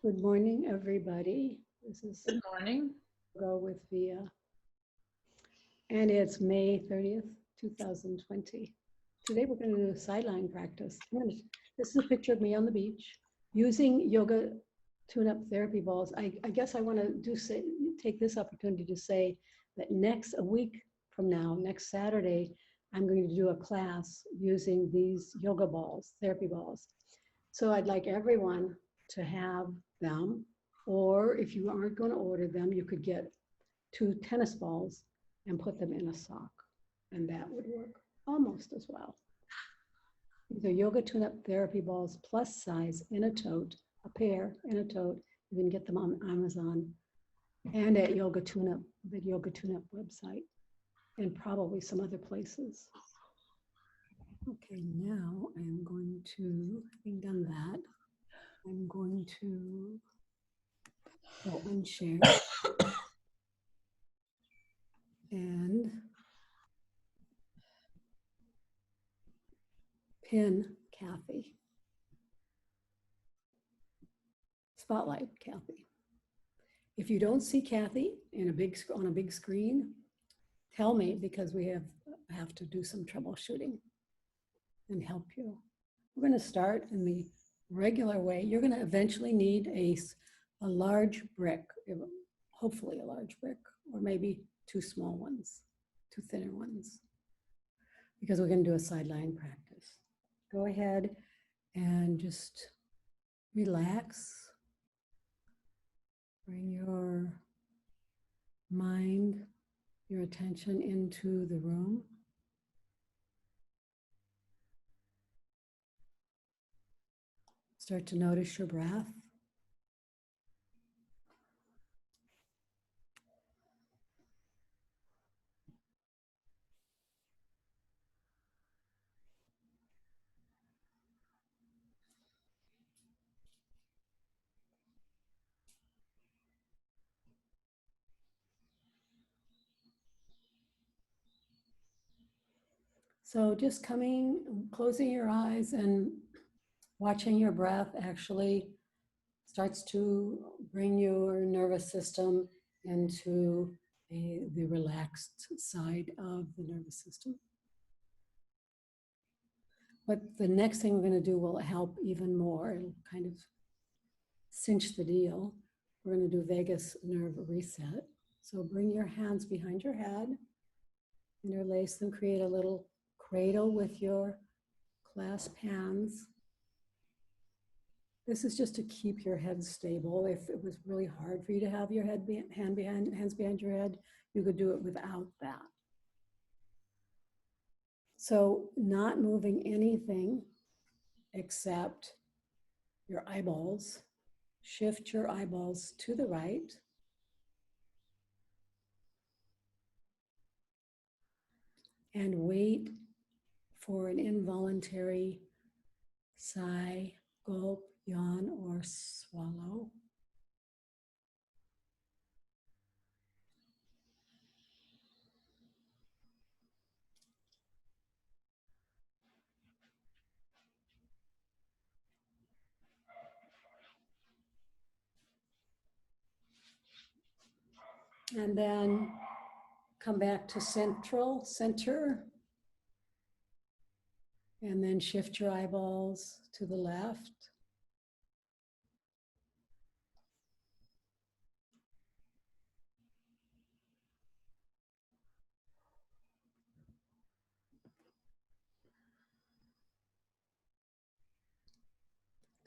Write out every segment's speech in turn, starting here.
Good morning, everybody. This is Good morning. Go with Via, and it's May 30th, 2020. Today we're going to do a sideline practice. This is a picture of me on the beach using yoga tune-up therapy balls. I guess I want to take this opportunity to say that a week from now, next Saturday, I'm going to do a class using these yoga balls, therapy balls. So I'd like everyone to have them, or if you aren't going to order them, you could get 2 tennis balls and put them in a sock, and that would work almost as well. These are yoga tune-up therapy balls plus size in a tote, a pair in a tote. You can get them on Amazon and at Yoga Tune-Up, the Yoga Tune-Up website, and probably some other places. Okay, now I'm going to, having done that, I'm going to go unshare and pin Kathy. Spotlight Kathy. If you don't see Kathy on a big screen, tell me, because we have to do some troubleshooting and help you. We're going to start in the regular way. You're going to eventually need a large brick, hopefully a large brick, or maybe 2 small ones, 2 thinner ones, because we're going to do a sideline practice. Go ahead and just relax. Bring your mind, your attention into the room. Start to notice your breath. So just closing your eyes and watching your breath actually starts to bring your nervous system into the relaxed side of the nervous system. But the next thing we're going to do will help even more. It'll kind of cinch the deal. We're going to do vagus nerve reset. So bring your hands behind your head, interlace them, create a little cradle with your clasped hands. This is just to keep your head stable. If it was really hard for you to have your hands behind your head, you could do it without that. So not moving anything except your eyeballs. Shift your eyeballs to the right. And wait for an involuntary sigh, gulp, yawn, or swallow. And then come back to center, and then shift your eyeballs to the left.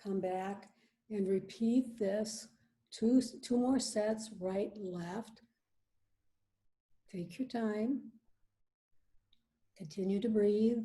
Come back and repeat this, two more sets, right, left. Take your time. Continue to breathe.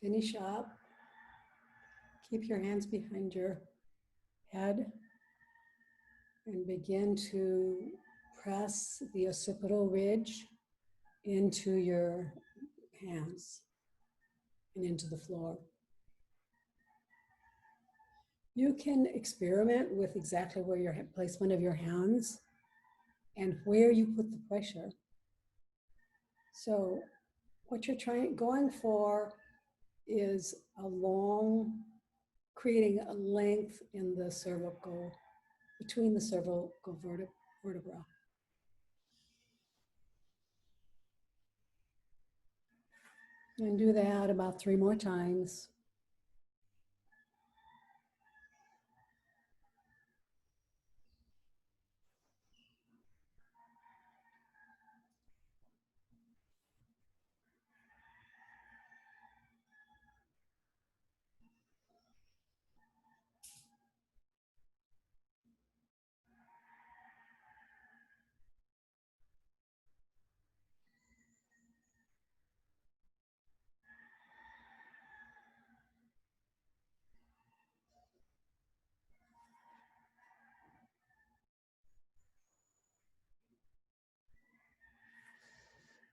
Finish up. Keep your hands behind your head and begin to press the occipital ridge into your hands and into the floor. You can experiment with exactly where your placement of your hands and where you put the pressure. So what you're going for is creating a length in the cervical, between the cervical vertebra. And do that about 3 more times.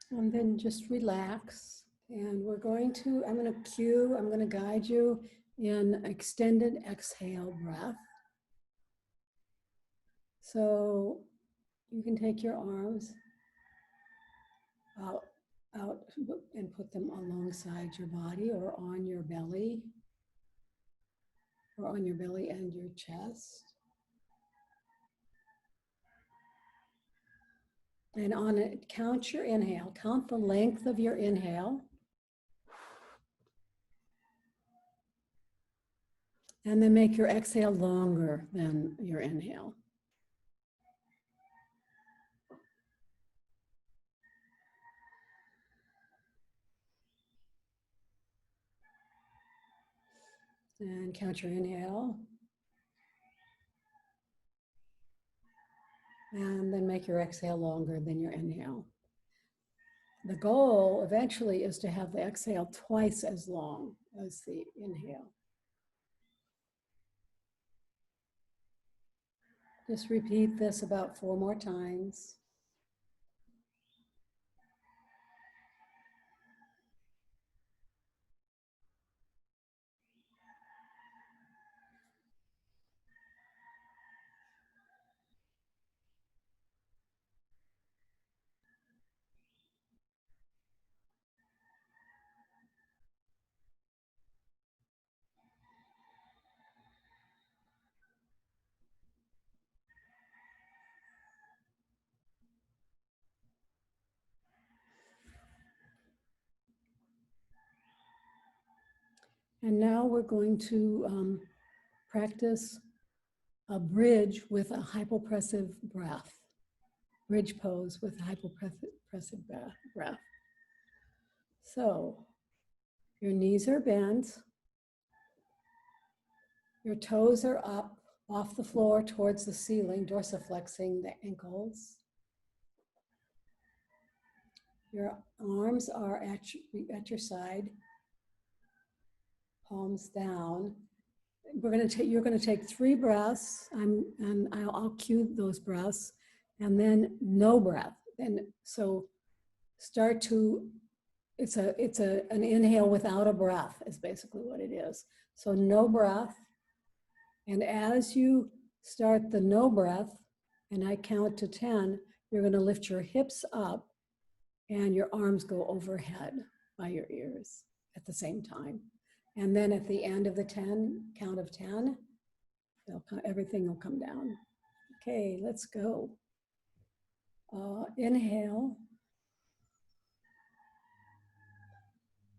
And then just relax. And I'm going to guide you in extended exhale breath. So you can take your arms out and put them alongside your body or on your belly and your chest. And on it, count your inhale, count the length of your inhale. And then make your exhale longer than your inhale. And count your inhale. And then make your exhale longer than your inhale. The goal eventually is to have the exhale twice as long as the inhale. Just repeat this about 4 more times. And now we're going to practice a bridge with a hypopressive breath. Bridge pose with hypopressive breath. So your knees are bent. Your toes are up off the floor towards the ceiling, dorsiflexing the ankles. Your arms are at your side, palms down. You're going to take 3 breaths, and I'll cue those breaths, and then no breath. And so start to, it's an inhale without a breath is basically what it is. So no breath. And as you start the no breath, and I count to 10, you're going to lift your hips up and your arms go overhead by your ears at the same time. And then at the end of the count of 10, everything will come down. Okay, let's go. Inhale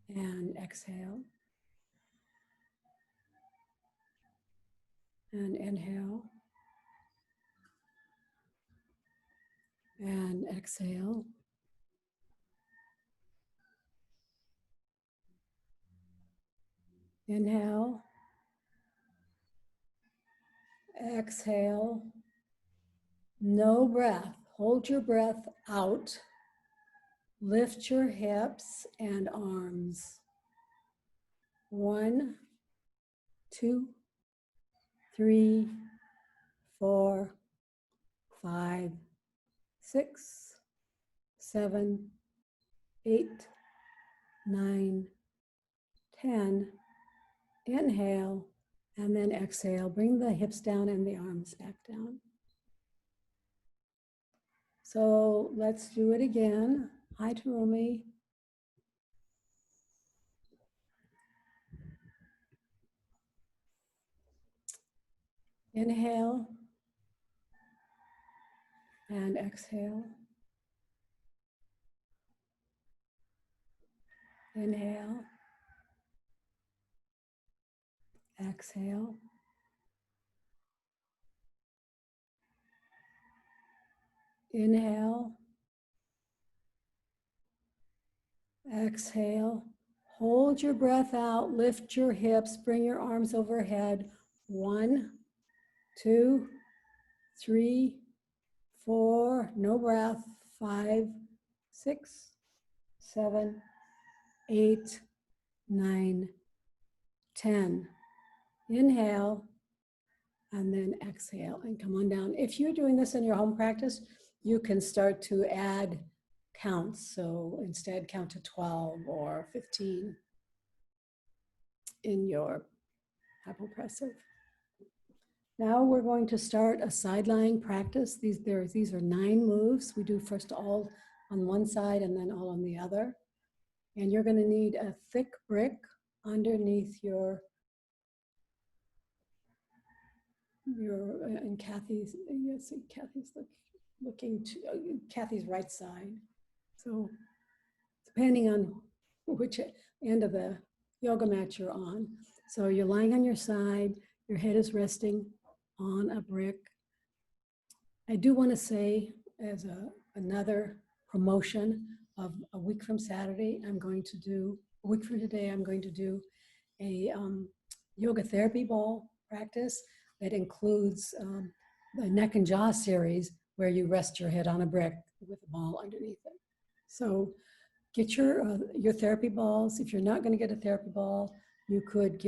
and exhale. And inhale and exhale. Inhale, exhale, no breath. Hold your breath out. Lift your hips and arms. 1, 2, 3, 4, 5, 6, 7, 8, 9, 10. Inhale, and then exhale. Bring the hips down and the arms back down. So let's do it again. Hi, Tarumi. Inhale and exhale. Inhale. Exhale. Inhale. Exhale. Hold your breath out. Lift your hips. Bring your arms overhead. 1, 2, 3, 4. No breath. 5, 6, 7, 8, 9, 10. Inhale and then exhale and come on down. If you're doing this in your home practice, you can start to add counts. So instead count to 12 or 15 in your hypopressive. Now we're going to start a side-lying practice. These are 9 moves. We do first all on one side and then all on the other. And you're going to need a thick brick underneath your and Kathy's, yes, Kathy's looking to Kathy's right side. So depending on which end of the yoga mat you're on. So you're lying on your side, your head is resting on a brick. I do want to say, as another promotion of a week from Saturday, a week from today, I'm going to do a yoga therapy ball practice that includes the neck and jaw series where you rest your head on a brick with a ball underneath it. So get your therapy balls. If you're not going to get a therapy ball, you could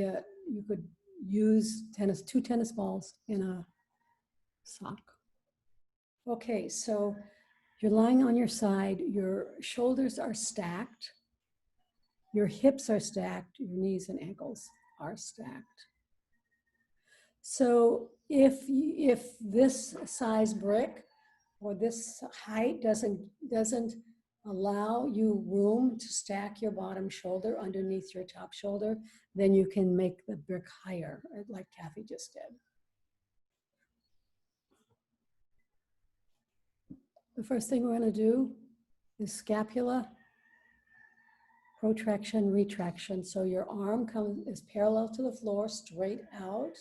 use 2 tennis balls in a sock. Okay, so you're lying on your side, your shoulders are stacked, your hips are stacked, your knees and ankles are stacked. So if this size brick or this height doesn't allow you room to stack your bottom shoulder underneath your top shoulder, then you can make the brick higher, like Kathy just did. The first thing we're going to do is scapula protraction, retraction. So your arm is parallel to the floor, straight out.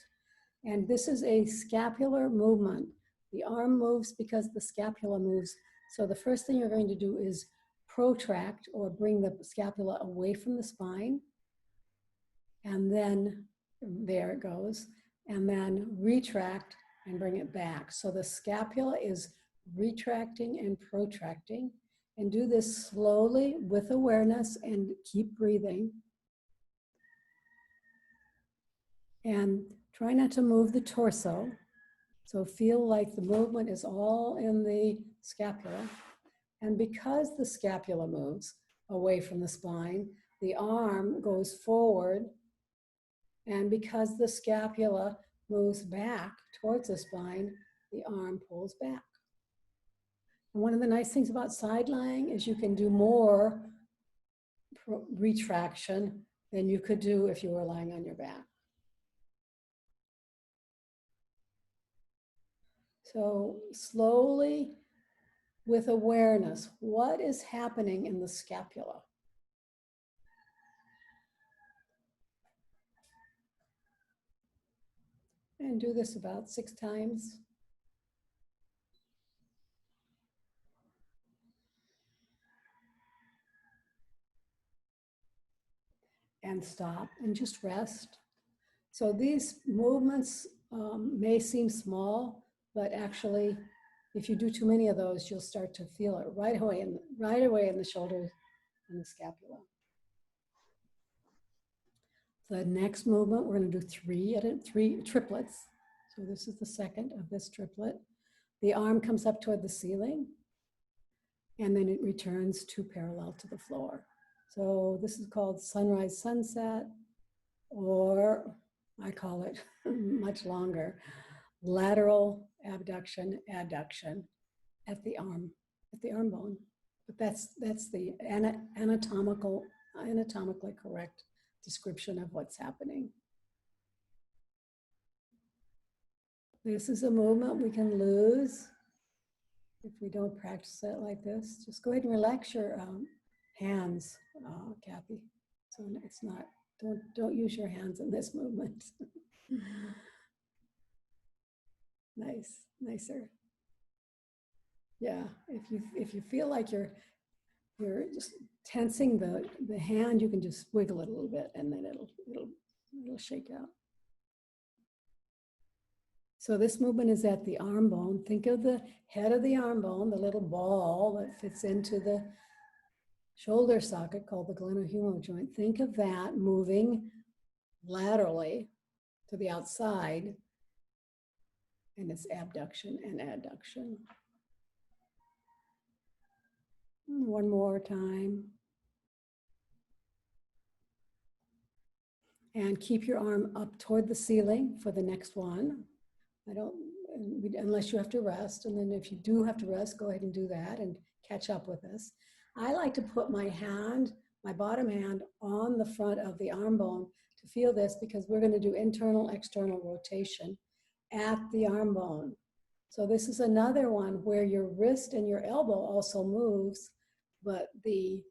And this is a scapular movement. The arm moves because the scapula moves. So the first thing you're going to do is protract or bring the scapula away from the spine. And then there it goes. And then retract and bring it back. So the scapula is retracting and protracting. And do this slowly with awareness and keep breathing. And try not to move the torso. So feel like the movement is all in the scapula. And because the scapula moves away from the spine, the arm goes forward. And because the scapula moves back towards the spine, the arm pulls back. And one of the nice things about side lying is you can do more retraction than you could do if you were lying on your back. So slowly, with awareness, what is happening in the scapula? And do this about 6 times. And stop and just rest. So these movements may seem small, but actually, if you do too many of those, you'll start to feel it right away in the shoulders and the scapula. The next movement, we're going to do three triplets. So this is the second of this triplet. The arm comes up toward the ceiling, and then it returns to parallel to the floor. So this is called sunrise, sunset, or I call it much longer, lateral abduction, adduction at the arm bone. But that's the anatomically correct description of what's happening. This is a movement we can lose if we don't practice it like this. Just go ahead and relax your hands, Kathy. So it's not, don't use your hands in this movement. Nice, nicer. Yeah, if you feel like you're just tensing the hand, you can just wiggle it a little bit and then it'll shake out. So this movement is at the arm bone. Think of the head of the arm bone, the little ball that fits into the shoulder socket called the glenohumeral joint. Think of that moving laterally to the outside, and it's abduction and adduction. One more time. And keep your arm up toward the ceiling for the next one. Unless you have to rest. And then if you do have to rest, go ahead and do that and catch up with us. I like to put my hand, my bottom hand, on the front of the arm bone to feel this, because we're going to do internal, external rotation at the arm bone. So this is another one where your wrist and your elbow also moves, but the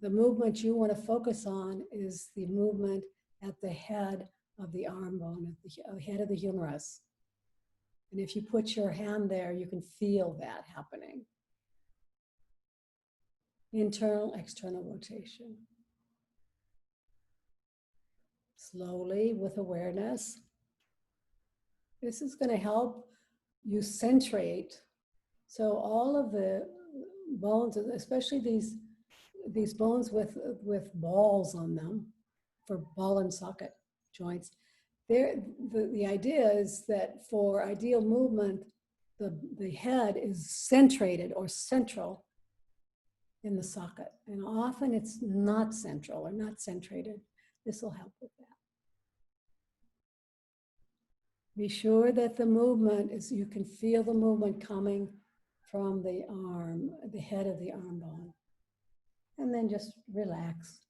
movement you want to focus on is the movement at the head of the arm bone, at the head of the humerus. And if you put your hand there, you can feel that happening. Internal, external rotation. Slowly, with awareness. This is going to help you centrate. So all of the bones, especially these bones with balls on them, for ball and socket joints, the idea is that for ideal movement, the head is centrated or central in the socket. And often it's not central or not centrated. This will help with that. Be sure that the movement is, you can feel the movement coming from the arm, the head of the arm bone. And then just relax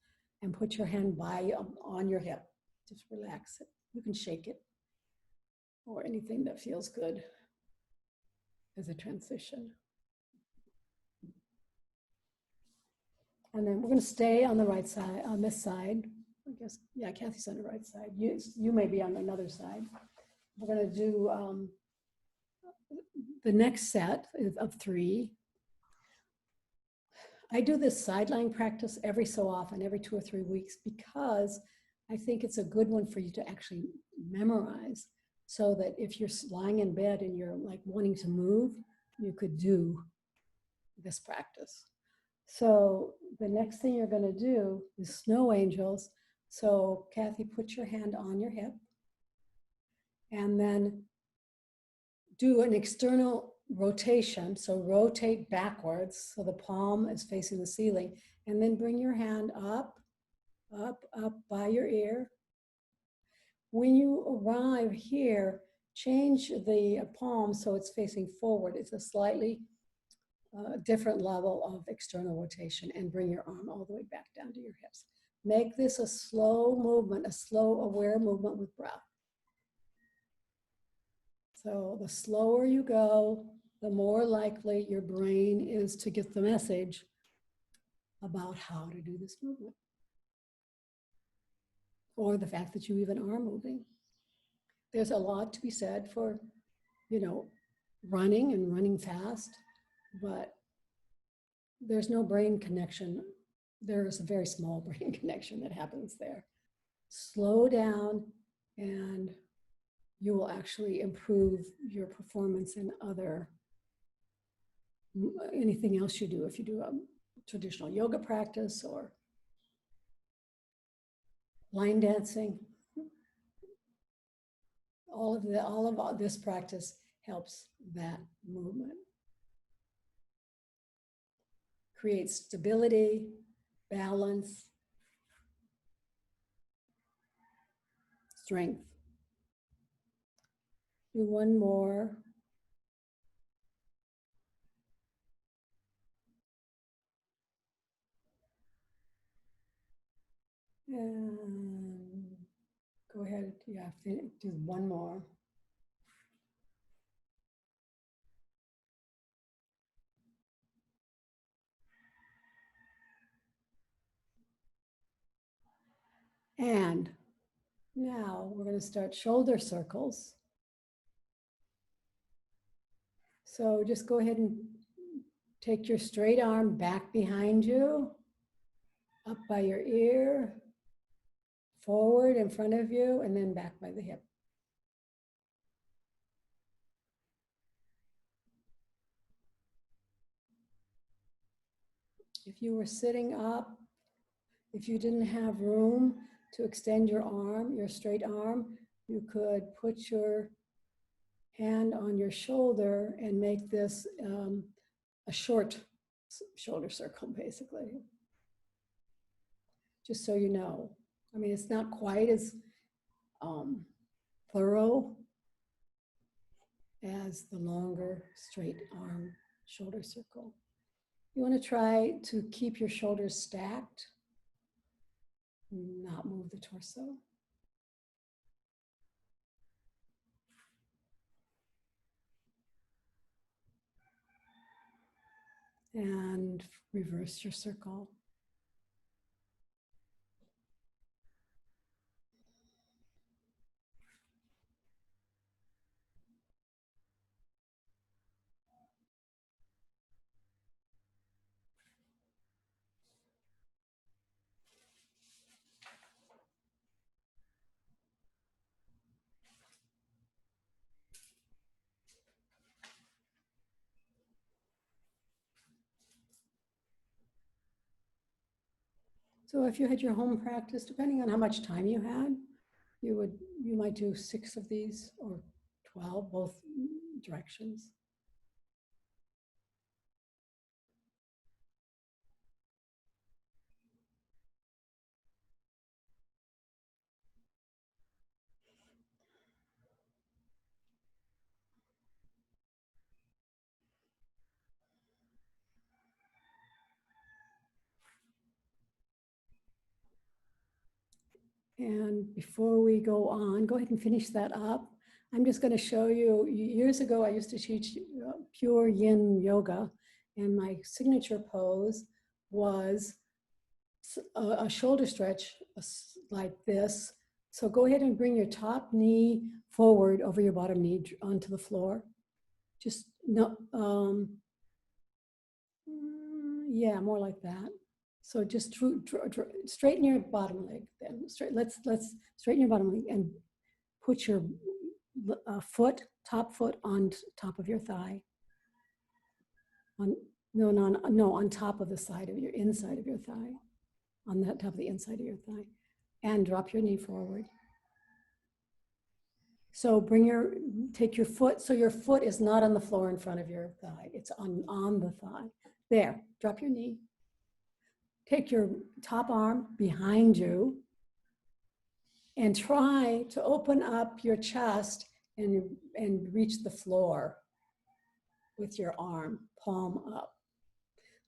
and put your hand on your hip. Just relax it. You can shake it or anything that feels good as a transition. And then we're going to stay on the right side, on this side. I guess, yeah, Kathy's on the right side. You may be on another side. We're going to do the next set of 3. I do this sidelying practice every so often, every 2 or 3 weeks, because I think it's a good one for you to actually memorize, so that if you're lying in bed and you're like wanting to move, you could do this practice. So the next thing you're going to do is snow angels. So Kathy, put your hand on your hip and then do an external rotation. So rotate backwards so the palm is facing the ceiling, and then bring your hand up, up, up by your ear. When you arrive here, change the palm so it's facing forward. It's a slightly different level of external rotation, and bring your arm all the way back down to your hips. Make this a slow movement, a slow, aware movement with breath. So the slower you go, the more likely your brain is to get the message about how to do this movement, or the fact that you even are moving. There's a lot to be said for, running and running fast, but there's no brain connection. There's a very small brain connection that happens there. Slow down, and you will actually improve your performance in anything else you do. If you do a traditional yoga practice or line dancing. All of this practice helps that movement. Creates stability, balance, strength. Do one more. And go ahead, yeah, do one more. And now we're going to start shoulder circles. So just go ahead and take your straight arm back behind you, up by your ear, forward in front of you, and then back by the hip. If you were sitting up, if you didn't have room to extend your arm, your straight arm, you could put your hand on your shoulder and make this a short shoulder circle, basically. Just so you know. I mean, it's not quite as thorough as the longer straight arm shoulder circle. You want to try to keep your shoulders stacked, not move the torso. And reverse your circle. So if you had your home practice, depending on how much time you had, you might do 6 of these or 12, both directions. And before we go on, go ahead and finish that up. I'm just going to show you, years ago I used to teach pure yin yoga, and my signature pose was a shoulder stretch like this. So go ahead and bring your top knee forward over your bottom knee onto the floor. Just no, yeah, more like that. So just straighten your bottom leg then. Let's straighten your bottom leg and put your top foot on top of your thigh. On top of the side of your inside of your thigh. On the top of the inside of your thigh. And drop your knee forward. So take your foot, so your foot is not on the floor in front of your thigh. It's on the thigh. There, drop your knee. Take your top arm behind you and try to open up your chest and reach the floor with your arm, palm up.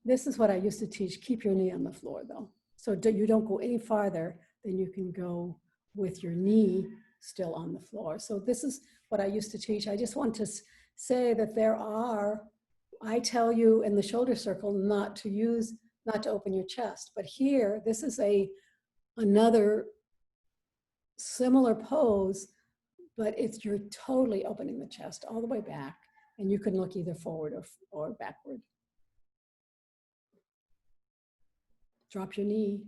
This is what I used to teach. Keep your knee on the floor though. So you don't go any farther than you can go with your knee still on the floor. So this is what I used to teach. I just want to say that I tell you in the shoulder circle not to open your chest. But here, this is another similar pose, but you're totally opening the chest all the way back, and you can look either forward or backward. Drop your knee.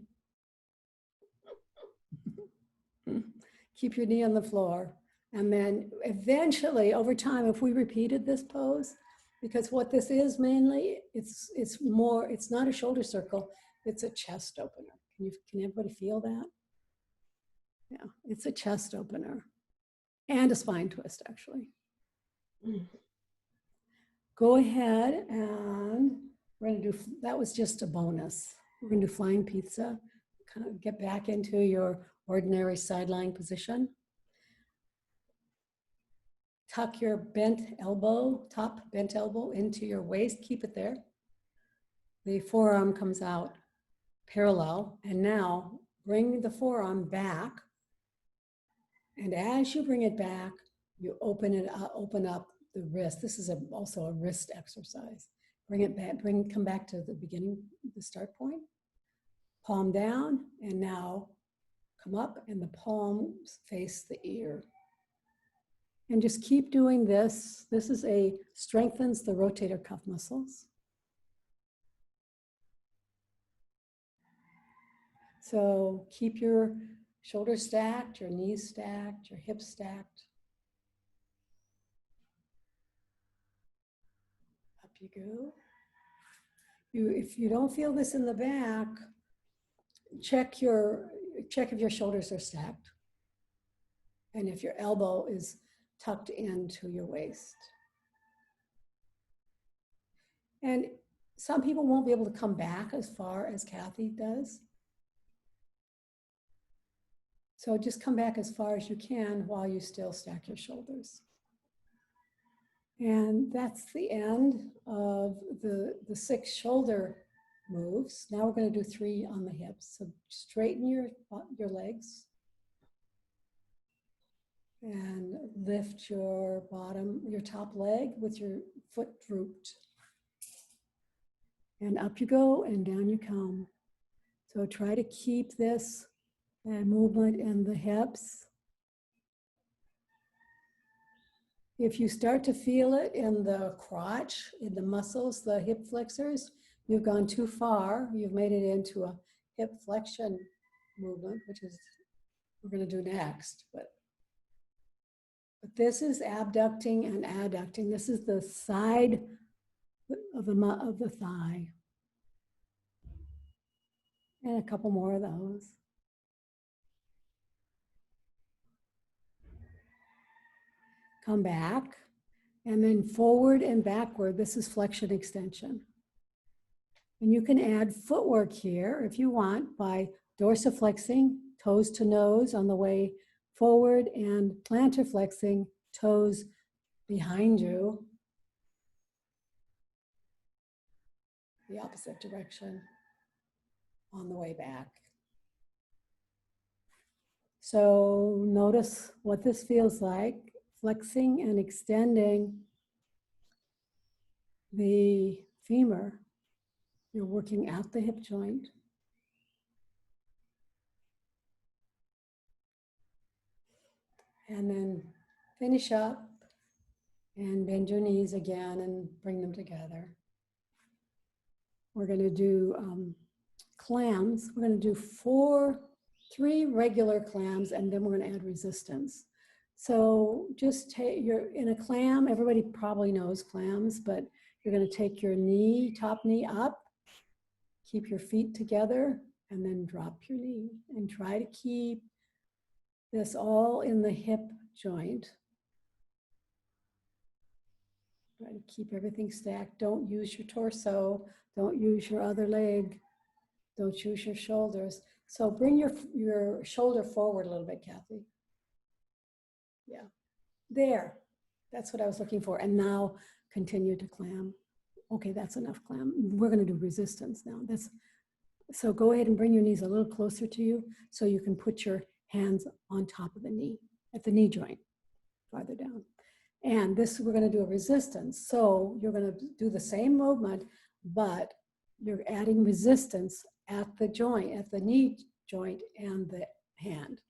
Keep your knee on the floor. And then eventually, over time, if we repeated this pose, because what this is mainly, it's not a shoulder circle, it's a chest opener. Can everybody feel that? Yeah, it's a chest opener and a spine twist, actually. Go ahead and we're going to do, that was just a bonus. We're going to do flying pizza. Kind of get back into your ordinary side lying position. Tuck your bent elbow, top bent elbow into your waist. Keep it there. The forearm comes out parallel. And now bring the forearm back. And as you bring it back, you open up the wrist. This is also a wrist exercise. Bring it back, come back to the beginning, the start point. Palm down, and now come up, and the palms face the ear. And just keep doing this. This is strengthens the rotator cuff muscles. So keep your shoulders stacked, your knees stacked, your hips stacked. Up you go. If you don't feel this in the back, check if your shoulders are stacked and if your elbow is tucked into your waist. And some people won't be able to come back as far as Kathy does. So just come back as far as you can while you still stack your shoulders. And that's the end of the 6 shoulder moves. Now we're going to do 3 on the hips. So straighten your legs and lift your top leg with your foot drooped. And up you go and down you come. So try to keep this movement in the hips. If you start to feel it in the crotch, in the muscles, the hip flexors, you've gone too far. You've made it into a hip flexion movement, which is we're going to do next. But this is abducting and adducting. This is the side of the thigh. And a couple more of those. Come back, and then forward and backward. This is flexion extension. And you can add footwork here if you want by dorsiflexing, toes to nose on the way forward, and plantar flexing, toes behind you, the opposite direction on the way back. So notice what this feels like, flexing and extending the femur. You're working out the hip joint. And then finish up and bend your knees again and bring them together. We're going to do clams. We're going to do 3 regular clams, and then we're going to add resistance. So just you're in a clam. Everybody probably knows clams, but you're going to take your top knee up, keep your feet together, and then drop your knee and try to keep this all in the hip joint. Try to keep everything stacked. Don't use your torso. Don't use your other leg. Don't use your shoulders. So bring your shoulder forward a little bit, Kathy. Yeah, there. That's what I was looking for. And now continue to clam. Okay, that's enough clam. We're going to do resistance now. So go ahead and bring your knees a little closer to you so you can put your hands on top of the knee, at the knee joint, farther down. And this, we're going to do a resistance. So you're going to do the same movement, but you're adding resistance at the joint, at the knee joint and the hand.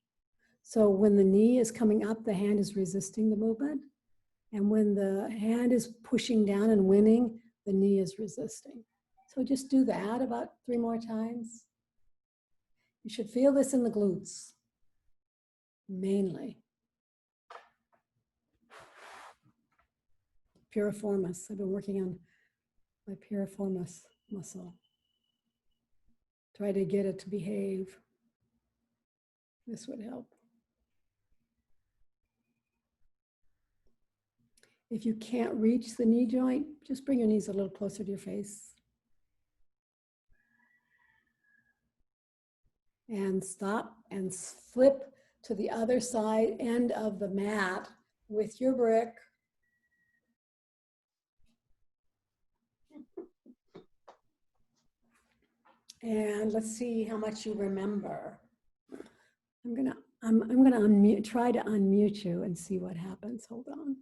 So when the knee is coming up, the hand is resisting the movement. And when the hand is pushing down and winning, the knee is resisting. So just do that about 3 more times. You should feel this in the glutes, mainly. Piriformis. I've been working on my piriformis muscle. Try to get it to behave. This would help. If you can't reach the knee joint, just bring your knees a little closer to your face. And stop and flip to the other side end of the mat with your brick. And let's see how much you remember. I'm gonna unmute, try to unmute you and see what happens. Hold on.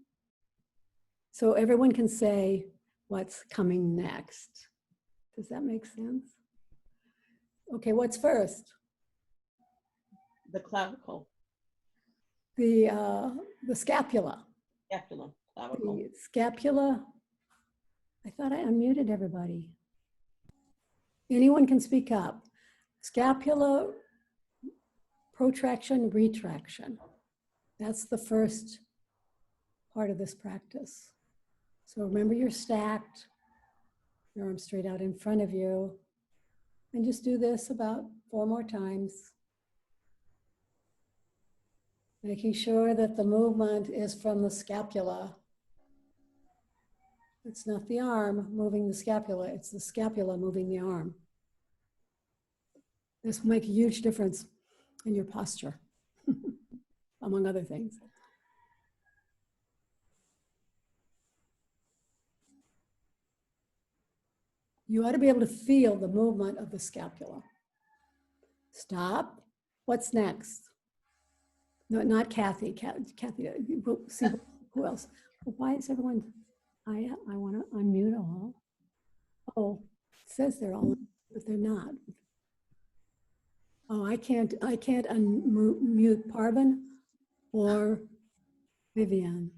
So everyone can say what's coming next. Does that make sense? Okay, what's first? The clavicle. The scapula. Scapula. Clavicle. The scapula. I thought I unmuted everybody. Anyone can speak up. Scapula protraction, retraction. That's the first part of this practice. So remember, you're stacked, your arms straight out in front of you, and just do this about 4 more times. Making sure that the movement is from the scapula. It's not the arm moving the scapula, it's the scapula moving the arm. This will make a huge difference in your posture, among other things. You ought to be able to feel the movement of the scapula. Stop. What's next? No, not Kathy. Kathy, we'll see who else. Why is everyone? I want to unmute all. Oh, it says they're all, but they're not. Oh, I can't unmute Parvin or Vivian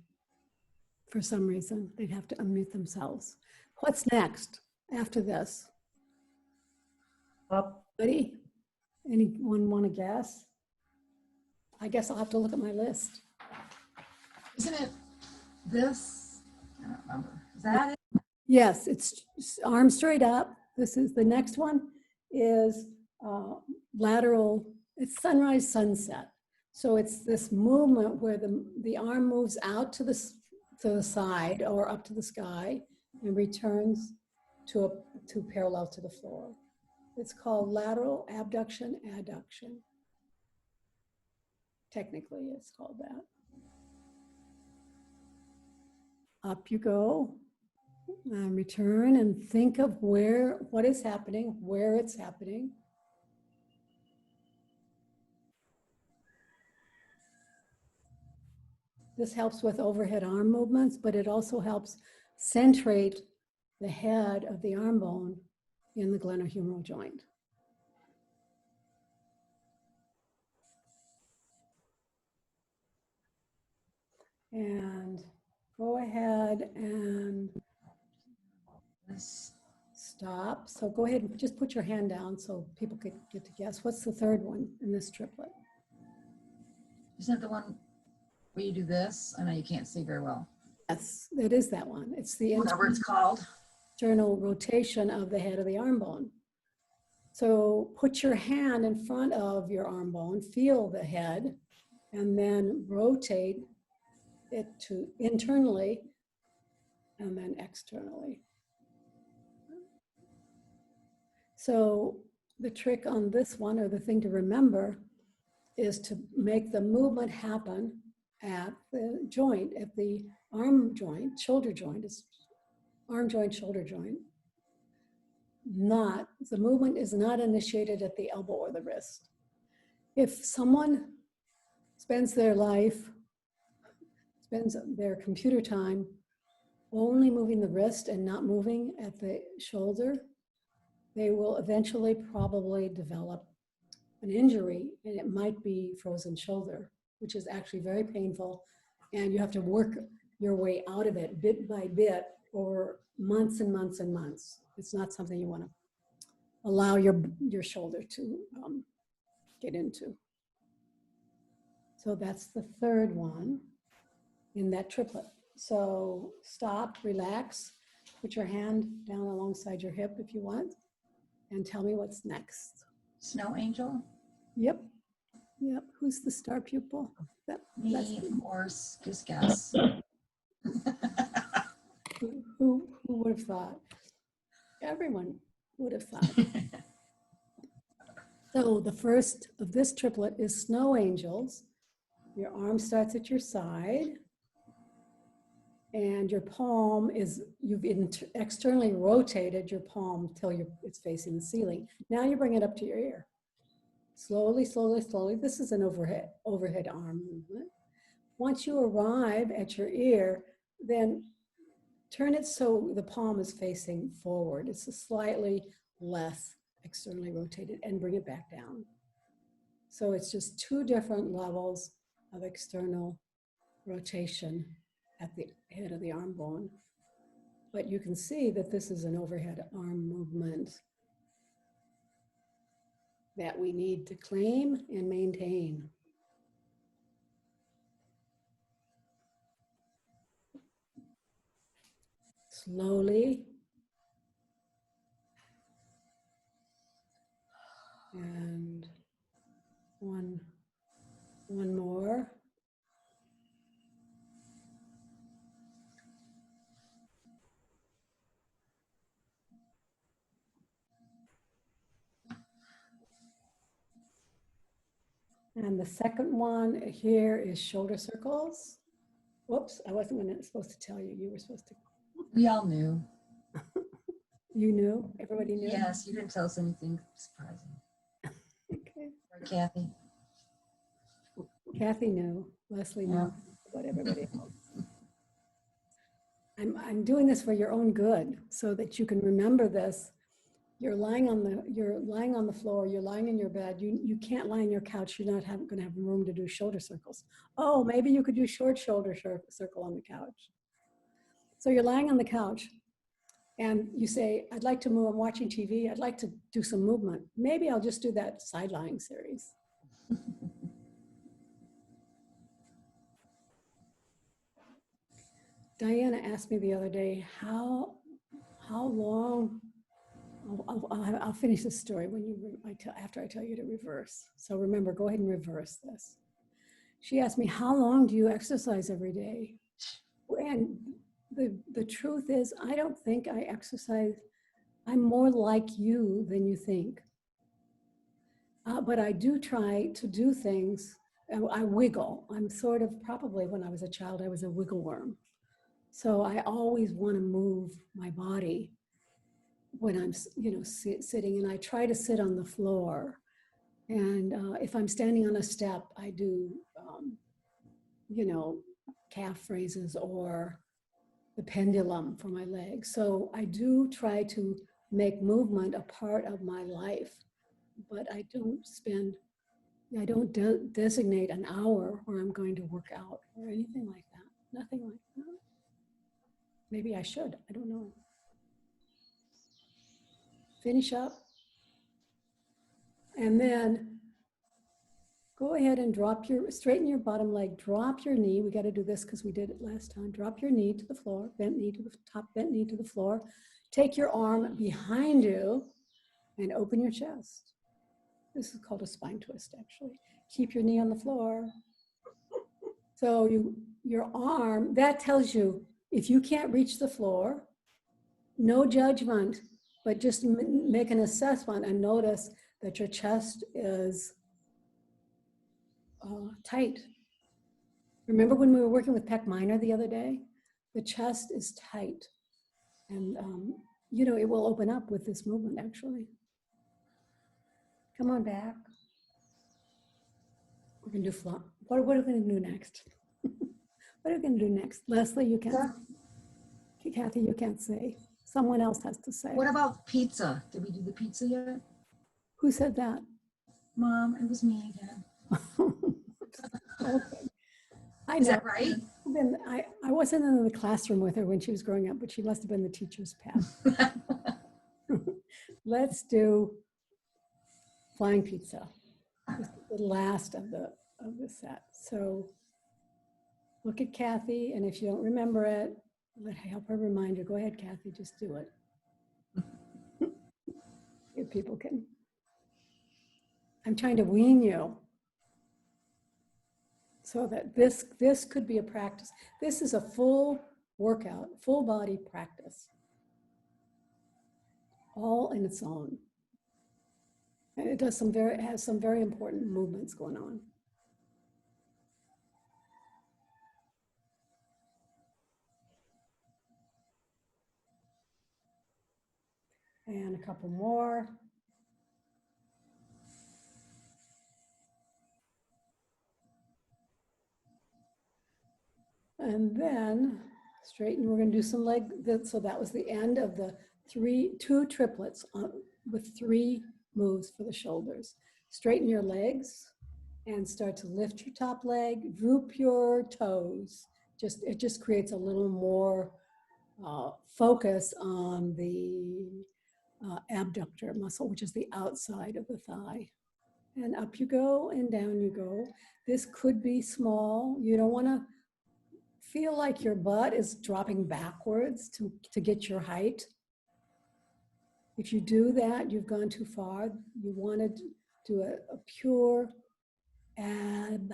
for some reason. They'd have to unmute themselves. What's next after this? Up. Ready? Anyone want to guess? I guess I'll have to look at my list. Isn't it this? I don't remember. Is that it? Yes, it's arms straight up. This is the next one is lateral. It's sunrise, sunset. So it's this movement where the arm moves out to the side or up to the sky and returns to parallel to the floor. It's called lateral abduction, adduction. Technically, it's called that. Up you go, and return and think of what is happening, where it's happening. This helps with overhead arm movements, but it also helps centrate the head of the arm bone in the glenohumeral joint. And go ahead and stop. So go ahead and just put your hand down so people could get to guess. What's the third one in this triplet? Isn't it the one where you do this? I know you can't see very well. Yes, it is that one. It's the Whatever it's called. internal rotation of the head of the arm bone. So put your hand in front of your arm bone, feel the head, and then rotate it to internally and then externally. So the trick on this one, or the thing to remember, is to make the movement happen at the joint, at the arm joint, shoulder joint, is arm joint, shoulder joint. The movement is not initiated at the elbow or the wrist. If someone spends their life, spends their computer time only moving the wrist and not moving at the shoulder, they will eventually probably develop an injury, and it might be frozen shoulder, which is actually very painful, and you have to work your way out of it bit by bit over months and months and months. It's not something you want to allow your shoulder to get into. So that's the third one in that triplet. So stop, relax, put your hand down alongside your hip if you want, and tell me what's next. Snow angel? Yep. Who's the star pupil? Me, of course, just guess. would have thought? Everyone would have thought. So the first of this triplet is snow angels. Your arm starts at your side. And your palm is, you've externally rotated your palm till it's facing the ceiling. Now you bring it up to your ear. Slowly, slowly, slowly. This is an overhead arm movement. Once you arrive at your ear, then turn it so the palm is facing forward. It's a slightly less externally rotated, and bring it back down. So it's just two different levels of external rotation at the head of the arm bone. But you can see that this is an overhead arm movement that we need to claim and maintain. Slowly. And one more. And the second one here is shoulder circles. Whoops, I wasn't supposed to tell you. You were supposed to. We all knew. You knew? Everybody knew? Yes, you didn't tell us anything surprising. Okay. Right, Kathy? Kathy knew. Leslie knew Yeah. about everybody else. I'm doing this for your own good so that you can remember this. You're lying on the floor, you're lying in your bed, you can't lie on your couch, you're not going to have room to do shoulder circles. Oh, maybe you could do short shoulder circle on the couch. So you're lying on the couch and you say, I'd like to move, I'm watching TV, I'd like to do some movement. Maybe I'll just do that Sidelying series. Diana asked me the other day, how long, I'll finish this story after I tell you to reverse. So remember, go ahead and reverse this. She asked me, how long do you exercise every day? And the truth is, I don't think I exercise. I'm more like you than you think. But I do try to do things. I wiggle. I'm sort of, probably when I was a child, I was a wiggle worm. So I always want to move my body when I'm, sitting, and I try to sit on the floor. And if I'm standing on a step, I do, calf raises or the pendulum for my legs. So I do try to make movement a part of my life, but I don't designate an hour where I'm going to work out or anything like that. Nothing like that. Maybe I should, I don't know. Finish up. And then go ahead and straighten your bottom leg, drop your knee. We got to do this because we did it last time. Drop your knee to the floor, bent knee to the top, bent knee to the floor. Take your arm behind you and open your chest. This is called a spine twist, actually. Keep your knee on the floor. So your arm, that tells you if you can't reach the floor, no judgment, but just make an assessment and notice that your chest is tight. Remember when we were working with Peck Minor the other day? The chest is tight. And, it will open up with this movement, actually. Come on back. We're going to do flop. What are we going to do next? What are we going to do next? Leslie, you can't. Kathy, you can't say. Someone else has to say. What about pizza? Did we do the pizza yet? Who said that? Mom, it was me again. Okay. I Is know. that right? I wasn't in the classroom with her when she was growing up, but she must have been the teacher's pet. Let's do flying pizza. This is the last of the set. So look at Kathy, and if you don't remember it, help her remind you. Go ahead, Kathy, just do it. If people can. I'm trying to wean you so that this could be a practice. This is a full workout, full body practice. all in its own. And it has some very important movements going on. And a couple more. And then straighten, we're going to do some leg, so that was the end of the two triplets with 3 moves for the shoulders. Straighten your legs and start to lift your top leg, droop your toes. It just creates a little more focus on the abductor muscle, which is the outside of the thigh. And up you go and down you go. This could be small. You don't want to feel like your butt is dropping backwards to get your height. If you do that, you've gone too far. You want to do a pure abduction.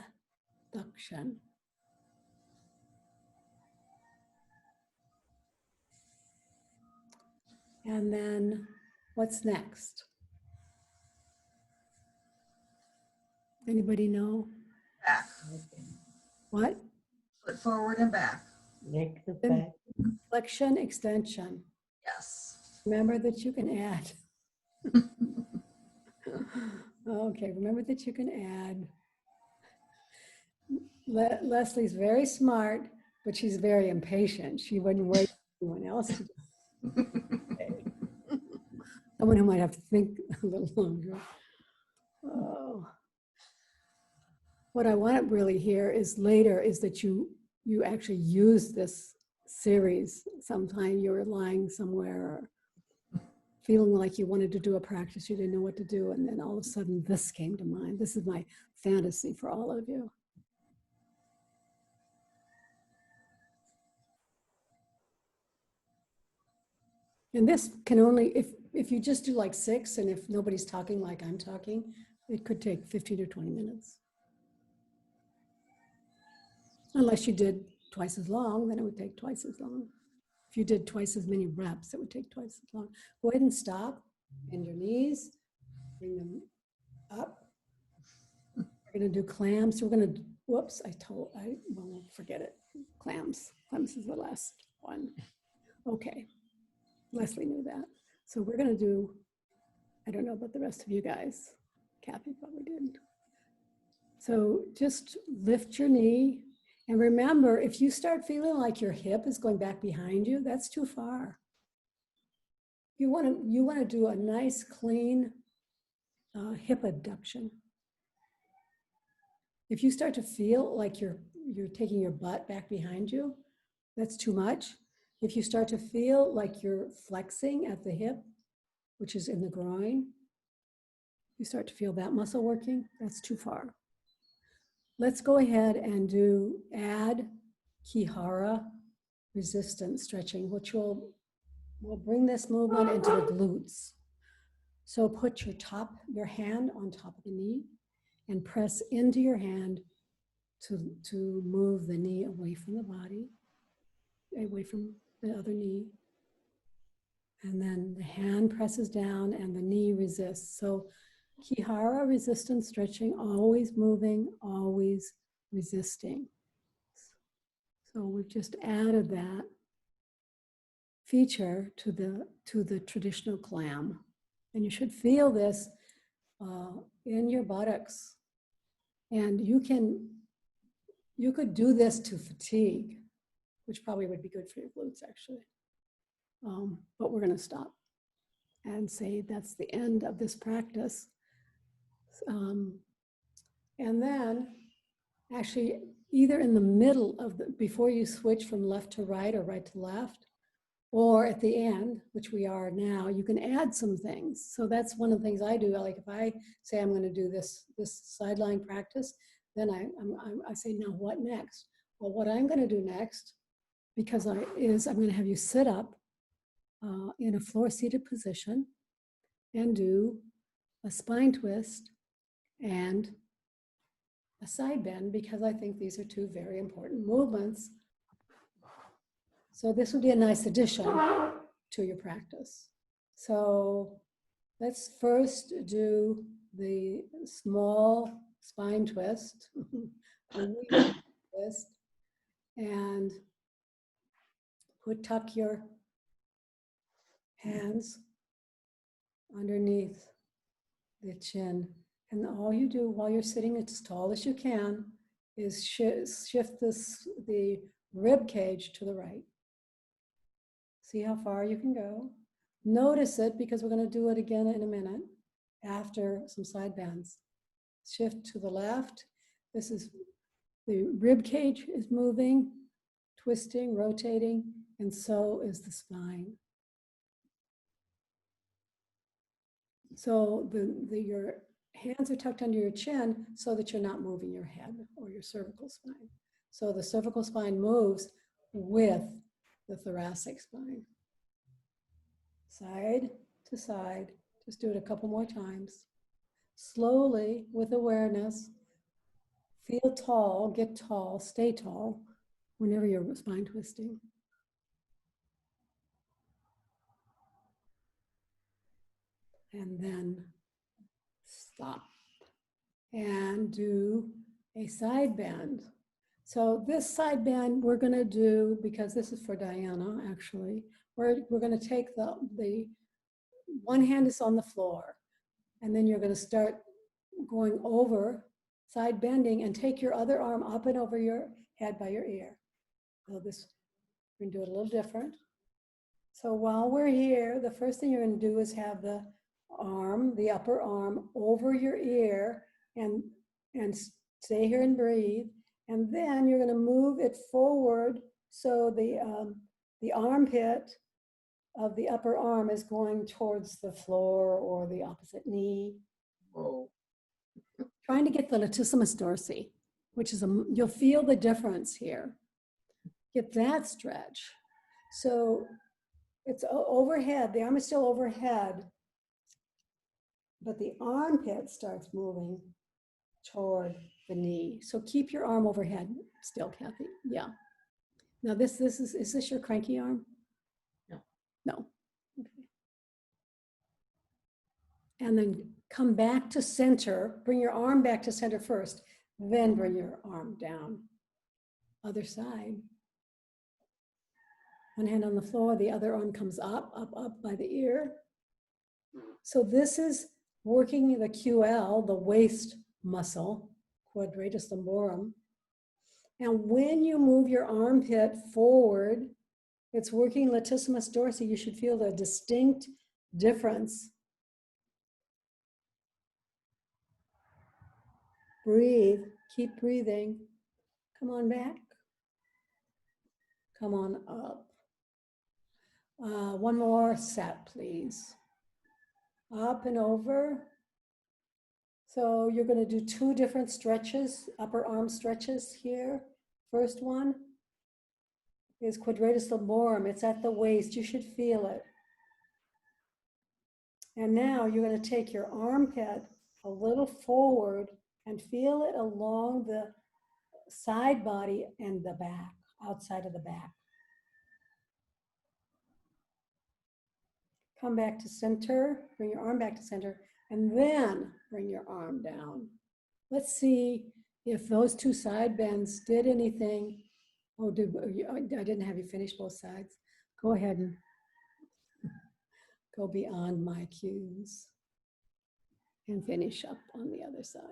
And then what's next? Anybody know? Back. What? Foot forward and back. Neck to Then back. flexion, extension. Yes. Remember that you can add. Okay, remember that you can add. Leslie's very smart, but she's very impatient. She wouldn't wait for anyone else to do it. Someone who might have to think a little longer. Oh. What I want to really hear is later is that you actually use this series sometime you were lying somewhere or feeling like you wanted to do a practice, you didn't know what to do, and then all of a sudden this came to mind. This is my fantasy for all of you. And this can only, if you just do like 6 and if nobody's talking like I'm talking, it could take 15 or 20 minutes. Unless you did twice as long, then it would take twice as long. If you did twice as many reps, it would take twice as long. Go ahead and stop, bend your knees, bring them up. We're gonna do clams. So we're gonna, whoops, well, forget it. Clams is the last one. Okay, Leslie knew that. So we're gonna do, I don't know about the rest of you guys. Kathy probably didn't. So just lift your knee. And remember, if you start feeling like your hip is going back behind you, that's too far. You want to do a nice, clean hip abduction. If you start to feel like you're taking your butt back behind you, that's too much. If you start to feel like you're flexing at the hip, which is in the groin, you start to feel that muscle working, that's too far. Let's go ahead and add Kihara resistance stretching, which will bring this movement into the glutes. So put your hand on top of the knee and press into your hand to move the knee away from the body, away from the other knee. And then the hand presses down and the knee resists. So Kihara resistance stretching, always moving, always resisting. So we've just added that feature to the traditional clam. And you should feel this in your buttocks. And you could do this to fatigue, which probably would be good for your glutes actually. But we're gonna stop and say that's the end of this practice. And then actually either in the middle of before you switch from left to right or right to left, or at the end, which we are now, you can add some things. So that's one of the things I do. Like if I say I'm gonna do this Sidelying practice, then I say, now what next? Well, what I'm gonna do next, because I'm gonna have you sit up in a floor-seated position and do a spine twist and a side bend, because I think these are 2 very important movements. So this would be a nice addition to your practice. So let's first do the small spine twist, a wee twist, and tuck your hands underneath the chin. And all you do while you're sitting as tall as you can is shift the rib cage to the right. See how far you can go. Notice it because we're going to do it again in a minute after some side bends. Shift to the left. This is the rib cage is moving, twisting, rotating, and so is the spine. So your hands are tucked under your chin so that you're not moving your head or your cervical spine. So the cervical spine moves with the thoracic spine. Side to side. Just do it a couple more times. Slowly, with awareness, feel tall, get tall, stay tall whenever you're spine twisting. And then stop and do a side bend. So this side bend we're going to do, because this is for Diana actually, we're going to take the one hand is on the floor, and then you're going to start going over, side bending, and take your other arm up and over your head by your ear. So this, we're going to do it a little different. So while we're here, the first thing you're going to do is have the arm, the upper arm, over your ear, and stay here and breathe. And then you're going to move it forward so the armpit of the upper arm is going towards the floor or the opposite knee. Whoa. Trying to get the latissimus dorsi, which is you'll feel the difference here. Get that stretch. So it's overhead, the arm is still overhead, but the armpit starts moving toward the knee. So keep your arm overhead still, Kathy. Yeah. Now is this your cranky arm? No. No. Okay. And then come back to center, bring your arm back to center first, then bring your arm down. Other side. One hand on the floor, the other arm comes up, up, up by the ear. So this is working the QL, the waist muscle, quadratus lumborum. And when you move your armpit forward, it's working latissimus dorsi. You should feel the distinct difference. Breathe, keep breathing. Come on back. Come on up. One more set, please. Up and over. So you're going to do two different stretches, upper arm stretches here. First one is quadratus lumborum. It's at the waist. You should feel it. And now you're going to take your armpit a little forward and feel it along the side body and the back, outside of the back. Come back to center, bring your arm back to center, and then bring your arm down. Let's see if those two side bends did anything. Oh, I didn't have you finish both sides. Go ahead and go beyond my cues and finish up on the other side.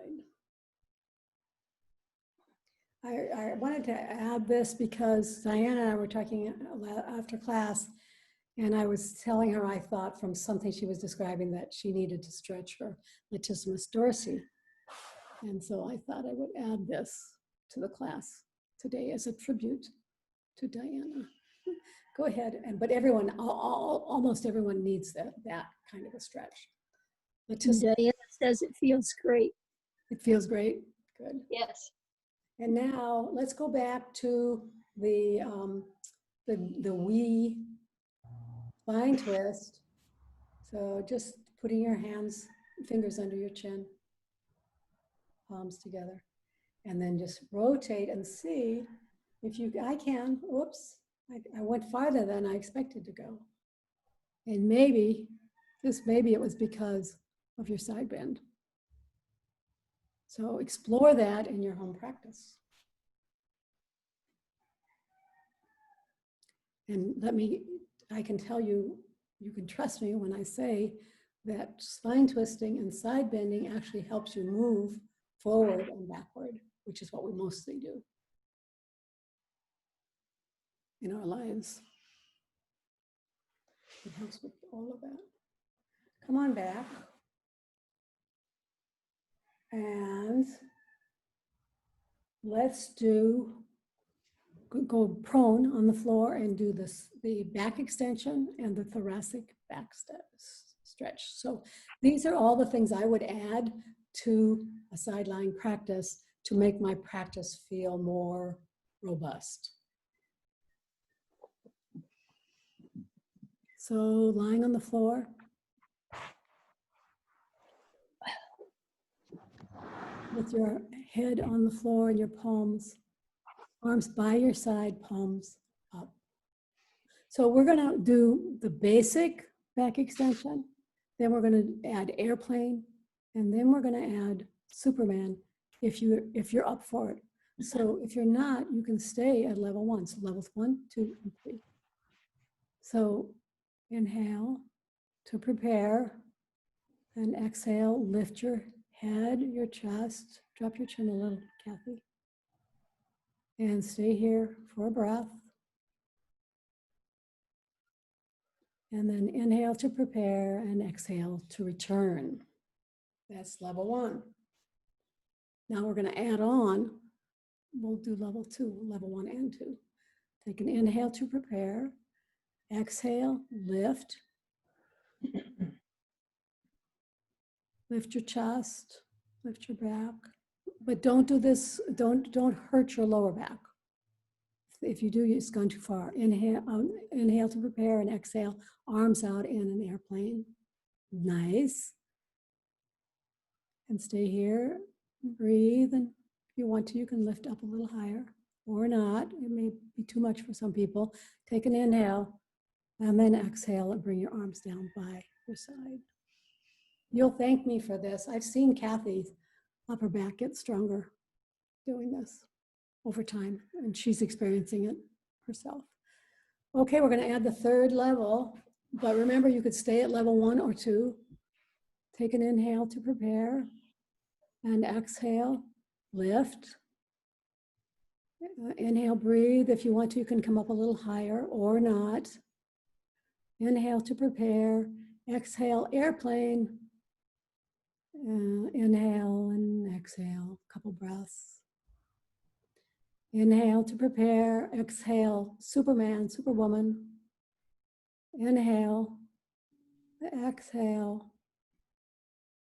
I wanted to add this because Diana and I were talking after class, and I was telling her I thought from something she was describing that she needed to stretch her latissimus dorsi. And so I thought I would add this to the class today as a tribute to Diana. Go ahead, but everyone, almost everyone needs that kind of a stretch. Diana says it feels great. It feels great. Good. Yes. And now let's go back to the wee spine twist. So just putting your fingers under your chin, palms together, and then just rotate and see if I can, whoops, I went farther than I expected to go. And maybe maybe it was because of your side bend. So explore that in your home practice. And I can tell you, you can trust me when I say that spine twisting and side bending actually helps you move forward and backward, which is what we mostly do in our lives. It helps with all of that. Come on back. And let's go prone on the floor and do the back extension and the thoracic back stretch. So these are all the things I would add to a side lying practice to make my practice feel more robust. So lying on the floor. With your head on the floor and your palms, arms by your side, palms up. So we're gonna do the basic back extension, then we're gonna add airplane, and then we're gonna add Superman if you're up for it. So if you're not, you can stay at level 1. So levels 1, 2, and 3. So inhale to prepare, and exhale, lift your head, your chest, drop your chin a little, Kathy. And stay here for a breath. And then inhale to prepare and exhale to return. That's level 1. Now we're going to add on, we'll do level 2, level 1 and 2. Take an inhale to prepare, exhale, lift. Lift your chest, lift your back, but don't do this, don't hurt your lower back. If you do, it's gone too far. Inhale to prepare and exhale, arms out in an airplane. Nice. And stay here, breathe, and if you want to, you can lift up a little higher or not. It may be too much for some people. Take an inhale and then exhale and bring your arms down by your side. You'll thank me for this. I've seen Kathy's upper back get stronger doing this over time, and she's experiencing it herself. Okay, we're going to add the 3rd level, but remember you could stay at level 1 or 2. Take an inhale to prepare, and exhale, lift. Inhale, breathe. If you want to, you can come up a little higher or not. Inhale to prepare, exhale, airplane. Inhale and exhale, a couple breaths. Inhale to prepare, exhale, Superman, Superwoman. Inhale, exhale,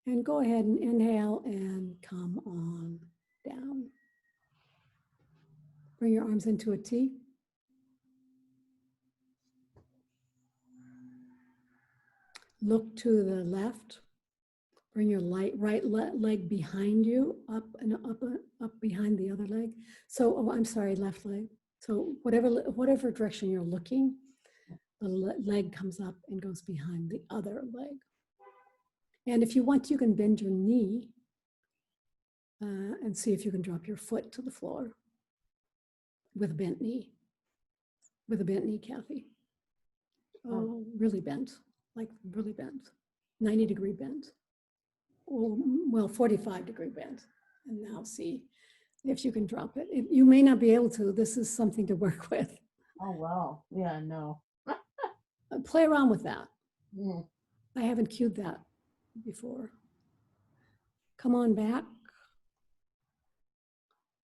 and go ahead and inhale and come on down. Bring your arms into a T. Look to the left. Bring your right leg behind you, up and up behind the other leg. So, oh, I'm sorry, left leg. So whatever direction you're looking, the leg comes up and goes behind the other leg. And if you want, you can bend your knee and see if you can drop your foot to the floor with a bent knee. With a bent knee, Kathy. Oh, really bent, like really bent, 90-degree bent. Well, 45-degree bend. And now see if you can drop it. You may not be able to. This is something to work with. Oh, wow. Yeah, no. Play around with that. Mm. I haven't cued that before. Come on back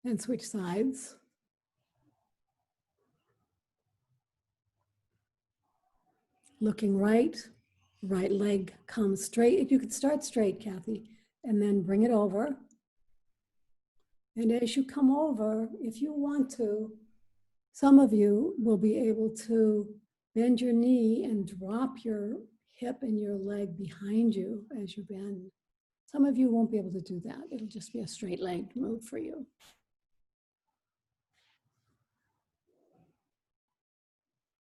and switch sides. Looking right leg comes straight. You could start straight, Kathy, and then bring it over. And as you come over, if you want to, some of you will be able to bend your knee and drop your hip and your leg behind you as you bend. Some of you won't be able to do that. It'll just be a straight leg move for you.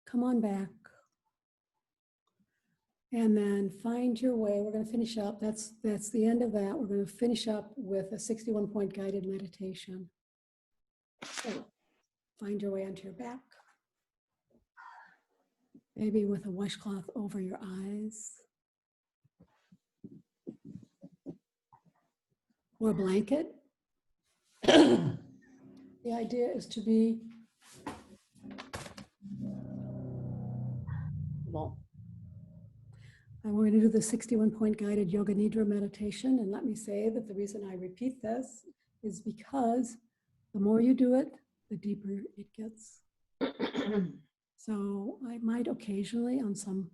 Come on back. And then find your way. We're going to finish up. That's the end of that. We're going to finish up with a 61-point guided meditation. So find your way onto your back. Maybe with a washcloth over your eyes. Or a blanket. The idea is to be well. And we're going to do the 61-point guided Yoga Nidra meditation. And let me say that the reason I repeat this is because the more you do it, the deeper it gets. So I might occasionally, on some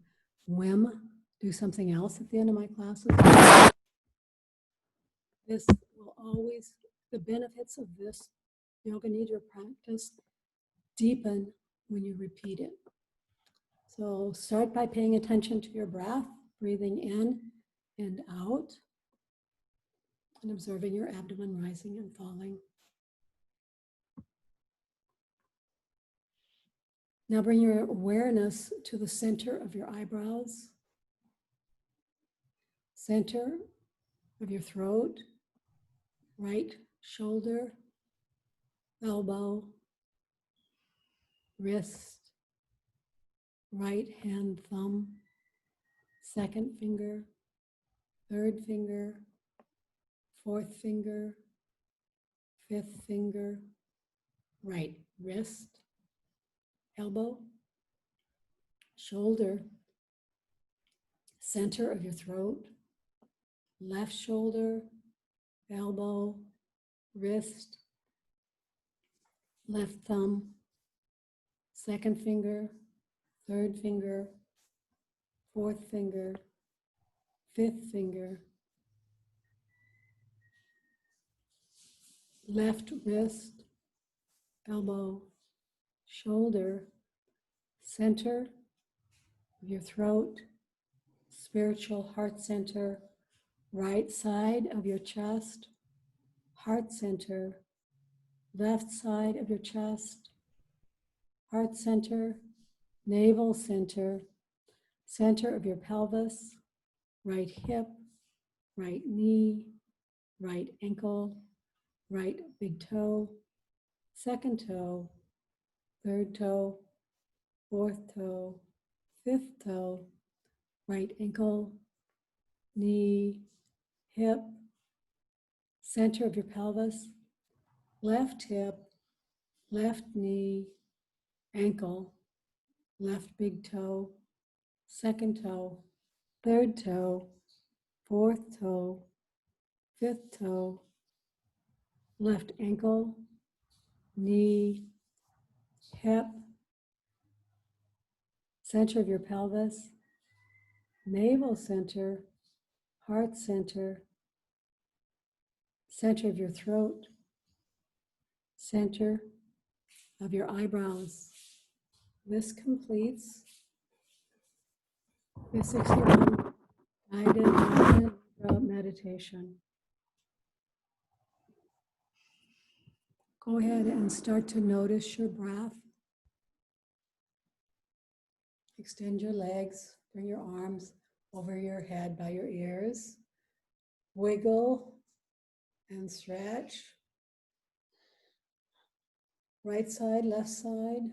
whim, do something else at the end of my classes. This will always, the benefits of this Yoga Nidra practice deepen when you repeat it. So start by paying attention to your breath, breathing in and out, and observing your abdomen rising and falling. Now bring your awareness to the center of your eyebrows, center of your throat, right shoulder, elbow, wrist, right hand thumb, second finger, third finger, fourth finger, fifth finger, right wrist, elbow, shoulder, center of your throat, left shoulder, elbow, wrist, left thumb, second finger, third finger, fourth finger, fifth finger, left wrist, elbow, shoulder, center of your throat, spiritual heart center, right side of your chest, heart center, left side of your chest, heart center, navel center, center of your pelvis, right hip, right knee, right ankle, right big toe, second toe, third toe, fourth toe, fifth toe, right ankle, knee, hip, center of your pelvis, left hip, left knee, ankle, left big toe, second toe, third toe, fourth toe, fifth toe, left ankle, knee, hip, center of your pelvis, navel center, heart center, center of your throat, center of your eyebrows. This completes the 61 guided meditation. Go ahead and start to notice your breath. Extend your legs, bring your arms over your head by your ears. Wiggle and stretch. Right side, left side.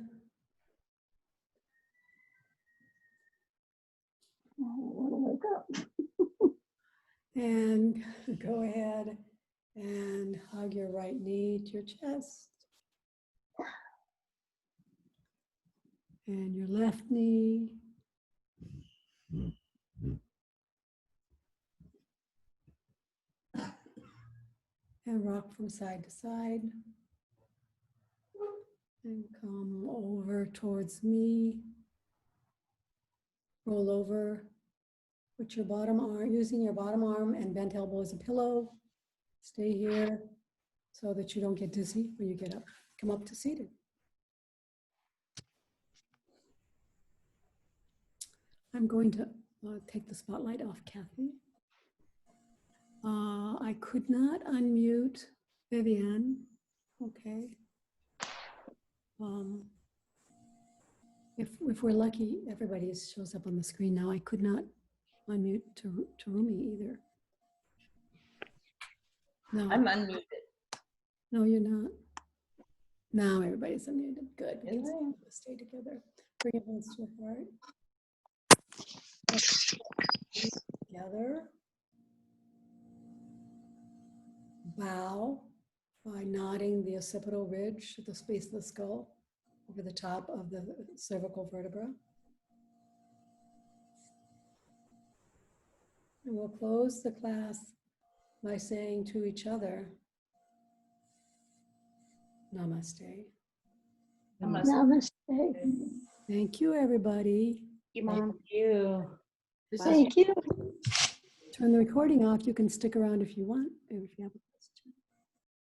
Oh, I want to wake up. And go ahead and hug your right knee to your chest. And your left knee. And rock from side to side. And come over towards me. Roll over. Put your bottom arm, using your bottom arm and bent elbow as a pillow. Stay here so that you don't get dizzy when you get up. Come up to seated. I'm going to take the spotlight off Kathy. I could not unmute Vivian. Okay. If we're lucky, everybody shows up on the screen now. I could not unmute Tarumi either. No, I'm unmuted. no, you're not. Now everybody's unmuted. Good. We Is can it? stay together. Bring your hands to your heart. Together. Bow by nodding the occipital ridge at the base of the skull over the top of the cervical vertebra. And we'll close the class by saying to each other, Namaste. Namaste. Thank you, everybody. Thank you. This is Thank you. Turn the recording off. You can stick around if you want, if you have a question.